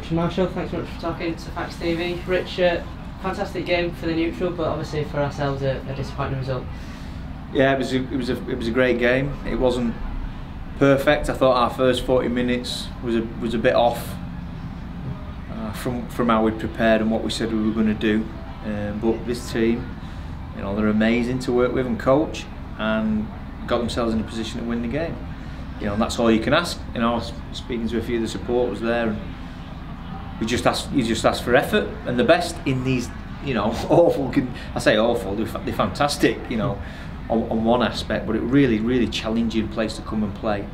Rich and Marshall, thanks very much for talking to Fax TV. Rich, fantastic game for the neutral, but obviously for ourselves a disappointing result. Yeah, it was a great game. It wasn't perfect. I thought our first 40 minutes was a bit off from how we prepared and what we said we were going to do. But this team, they're amazing to work with and coach, and got themselves in a position to win the game. And that's all you can ask. I was speaking to a few of the supporters there, and you just ask for effort and the best in these, awful. I say awful. They're fantastic, on one aspect, but it really challenging place to come and play.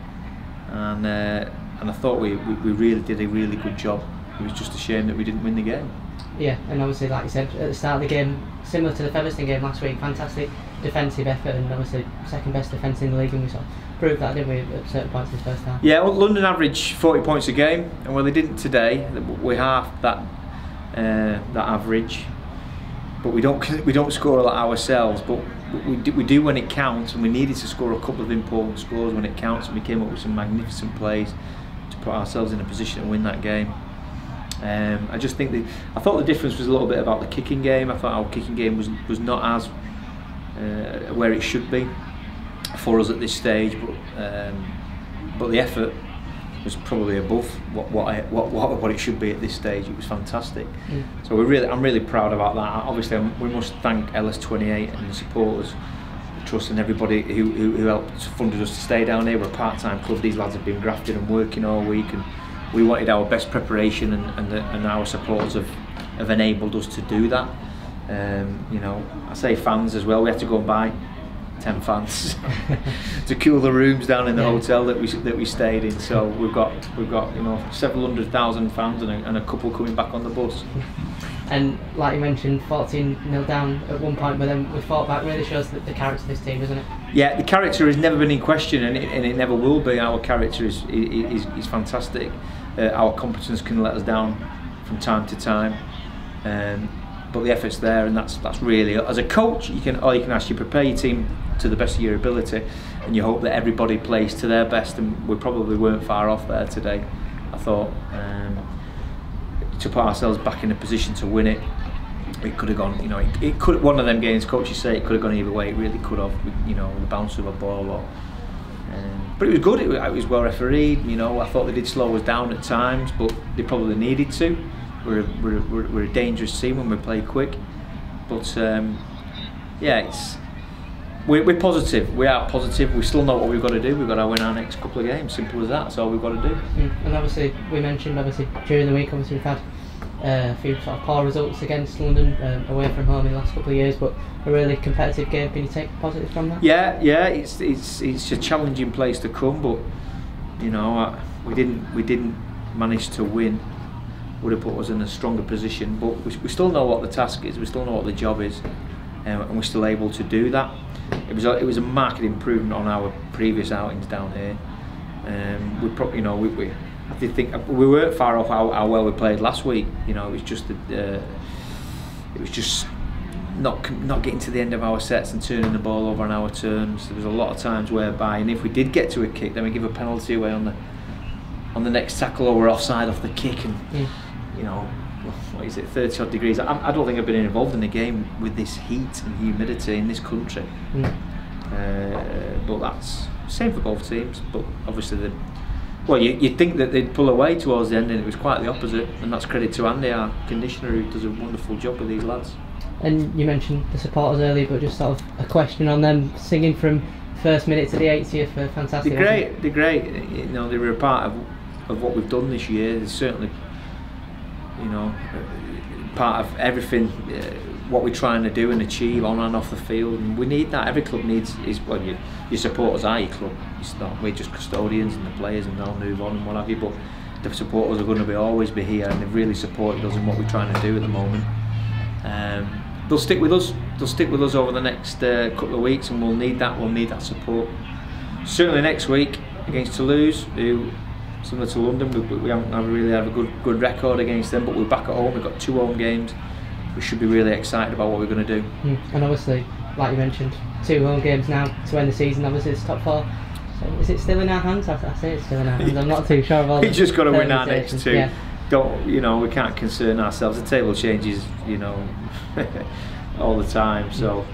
And I thought we really did a really good job. It was just a shame that we didn't win the game. Yeah, and obviously, like you said at the start of the game, similar to the Featherstone game last week, fantastic defensive effort, and obviously second best defence in the league, and we sort of proved that, didn't we, at certain points in the first half? Yeah, well, London averaged 40 points a game, and when they didn't today, we're half that average. But we don't score a lot ourselves, but we do when it counts, and we needed to score a couple of important scores when it counts, and we came up with some magnificent plays to put ourselves in a position to win that game. I just think I thought the difference was a little bit about the kicking game. I thought our kicking game was not as where it should be for us at this stage, but the effort was probably above what it should be at this stage. It was fantastic. So I'm really proud about that. Obviously, we must thank LS28 and the supporters, the trust, and everybody who helped funded us to stay down here. We're a part-time club. These lads have been grafting and working all week, and we wanted our best preparation, and our supporters have enabled us to do that. I say fans as well. We had to go and buy 10 fans to cool the rooms down in the hotel that we stayed in. So we've got several 100,000 fans and a couple coming back on the bus. And like you mentioned, 14-0 down at one point, but then we fought back. Really shows the character of this team, doesn't it? Yeah, the character has never been in question, and it never will be. Our character is fantastic. Our competence can let us down from time to time, but the effort's there, and that's really, as a coach, all you can ask, you prepare your team to the best of your ability, and you hope that everybody plays to their best, and we probably weren't far off there today. I thought to put ourselves back in a position to win it, it could have gone, it could, one of them games, coaches say it could have gone either way. It really could have, the bounce of a ball, but it was good. It was well refereed. I thought they did slow us down at times, but they probably needed to. We're a dangerous team when we play quick, but we're positive. We are positive. We still know what we've got to do. We've got to win our next couple of games. Simple as that. That's all we've got to do. And obviously, we mentioned during the week, we've had a few sort of poor results against London away from home in the last couple of years, but a really competitive game. Can you take positive from that? Yeah, it's a challenging place to come, but we didn't manage to win. Would have put us in a stronger position, but we still know what the task is. We still know what the job is, and we're still able to do that. It was a marked improvement on our previous outings down here. I did think we weren't far off how well we played last week. It was just not getting to the end of our sets and turning the ball over on our terms. There was a lot of times whereby, and if we did get to a kick, then we give a penalty away on the next tackle, or we're offside off the kick, and what is it, 30 odd degrees. I don't think I've been involved in a game with this heat and humidity in this country. But that's same for both teams. But obviously, you'd think that they'd pull away towards the end, and it was quite the opposite. And that's credit to Andy, our conditioner, who does a wonderful job with these lads. And you mentioned the supporters earlier, but just sort of a question on them singing from first minute to the 80th. Fantastic. They're great. They were a part of what we've done this year. They're certainly, part of everything what we're trying to do and achieve on and off the field, and we need that. Every club needs your supporters are your club. It's not, we're just custodians and the players, and they'll move on and what have you, but the supporters are going to always be here, and they've really supported us in what we're trying to do at the moment. They'll stick with us. They'll stick with us over the next couple of weeks, and we'll need that support. Certainly next week against Toulouse, who, similar to London, we haven't really had a good record against them, but we're back at home. We've got 2 home games. We should be really excited about what we're going to do. And obviously, like you mentioned, 2 home games now to end the season. Obviously, it's top 4. So is it still in our hands? I say it's still in our hands. I'm not too sure of all. We've just got to win our next 2. Yeah. we can't concern ourselves. The table changes, all the time. So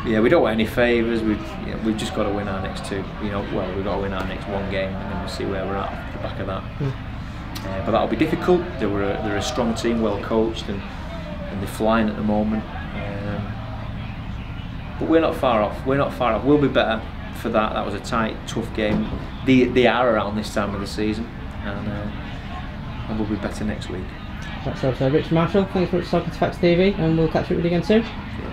we don't want any favours. We've just got to win our next two. We've got to win our next one game, and then we'll see where we're at off the back of that. But that'll be difficult. They're a strong team, well coached, and they're flying at the moment. But we're not far off. We'll be better for that. That was a tight, tough game. They are around this time of the season, and we'll be better next week. That's also Rich Marshall. Thanks for talking to Facts TV, and we'll catch up with you again soon. Yeah.